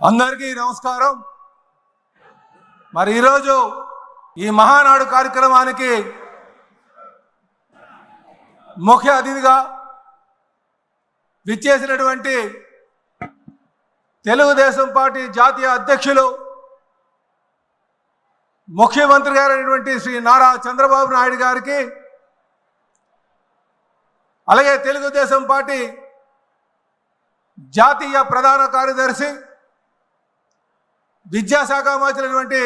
అందరికీ నమస్కారం। మరి ఈరోజు ఈ మహానాడు కార్యక్రమానికి ముఖ్య అతిథిగా విచ్చేసినటువంటి తెలుగుదేశం పార్టీ జాతీయ అధ్యక్షులు ముఖ్యమంత్రి గారైనటువంటి శ్రీ నారా చంద్రబాబు నాయుడు గారికి, అలాగే తెలుగుదేశం పార్టీ జాతీయ ప్రధాన కార్యదర్శి విద్యాశాఖ మంత్రి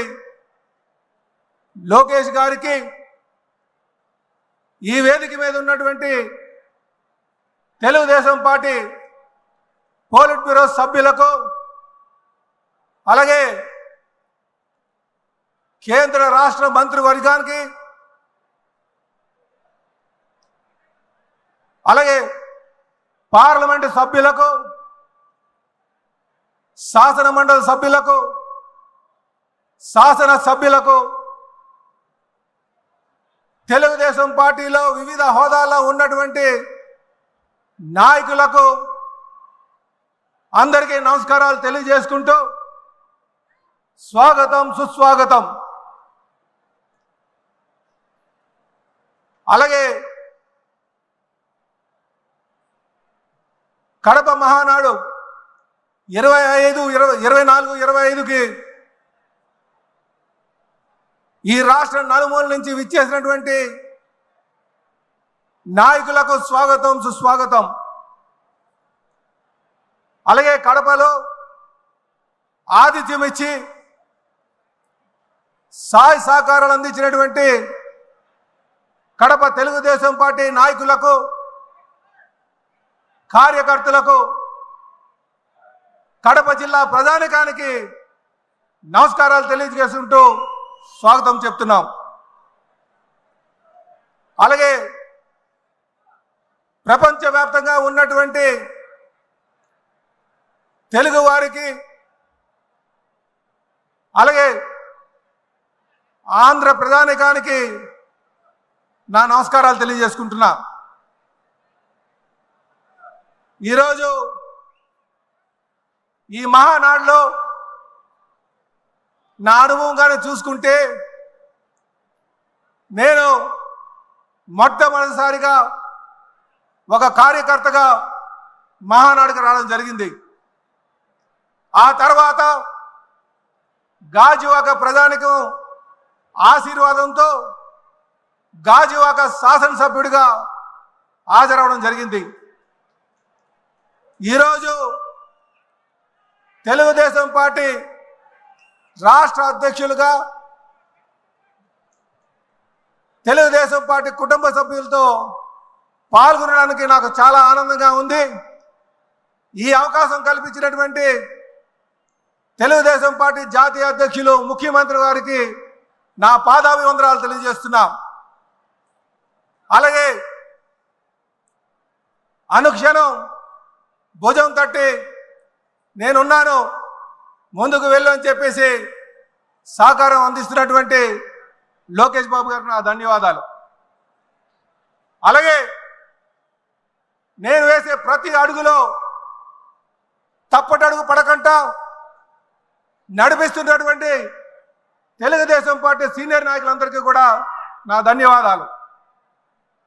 లోకేష్ గారికి, ఈ వేదిక మీద ఉన్నటువంటి తెలుగుదేశం పార్టీ పోలిట్ బ్యూరో సభ్యులకు, అలాగే కేంద్ర రాష్ట్ర మంత్రివర్గానికి, అలాగే పార్లమెంటు సభ్యులకు, శాసన మండలి సభ్యులకు, శాసన సభ్యులకు, తెలుగుదేశం పార్టీలో వివిధ హోదాల్లో ఉన్నటువంటి నాయకులకు అందరికీ నమస్కారాలు తెలియజేసుకుంటూ స్వాగతం సుస్వాగతం। అలాగే కడప మహానాడు 24-25కి ఈ రాష్ట్ర నలుమూల నుంచి విచ్చేసినటువంటి నాయకులకు స్వాగతం సుస్వాగతం। అలాగే కడపలో ఆతిథ్యం ఇచ్చి సహాయ సహకారాలు అందించినటువంటి కడప తెలుగుదేశం పార్టీ నాయకులకు, కార్యకర్తలకు, కడప జిల్లా ప్రజానికానికి నమస్కారాలు తెలియజేసుకుంటూ స్వాగతం చెప్తున్నాం। అలాగే ప్రపంచవ్యాప్తంగా ఉన్నటువంటి తెలుగు వారికి, అలాగే ఆంధ్ర ప్రజానికానికి నా నమస్కారాలు తెలియజేసుకుంటున్నా। ఈరోజు ఈ మహానాడులో నా అనుభవంగానే చూసుకుంటే, నేను మొట్టమొదటిసారిగా ఒక కార్యకర్తగా మహానాడుకు రావడం జరిగింది। ఆ తర్వాత గాజువాక ప్రజానికం ఆశీర్వాదంతో గాజువాక శాసనసభ్యుడిగా హాజరవడం జరిగింది। ఈరోజు తెలుగుదేశం పార్టీ రాష్ట్ర అధ్యక్షులుగా తెలుగుదేశం పార్టీ కుటుంబ సభ్యులతో పాల్గొనడానికి నాకు చాలా ఆనందంగా ఉంది। ఈ అవకాశం కల్పించినటువంటి తెలుగుదేశం పార్టీ జాతీయ అధ్యక్షులు ముఖ్యమంత్రి గారికి నా పాదాభివందనాలు తెలియజేస్తున్నా। అలాగే అనుక్షణం భుజం తట్టి నేనున్నాను, ముందుకు వెళ్ళు అని చెప్పేసి సహకారం అందిస్తున్నటువంటి లోకేష్ బాబు గారికి నా ధన్యవాదాలు। అలాగే నేను వేసే ప్రతి అడుగులో తప్పటడుగు పడకుండా నడిపిస్తున్నటువంటి తెలుగుదేశం పార్టీ సీనియర్ నాయకులందరికీ కూడా నా ధన్యవాదాలు।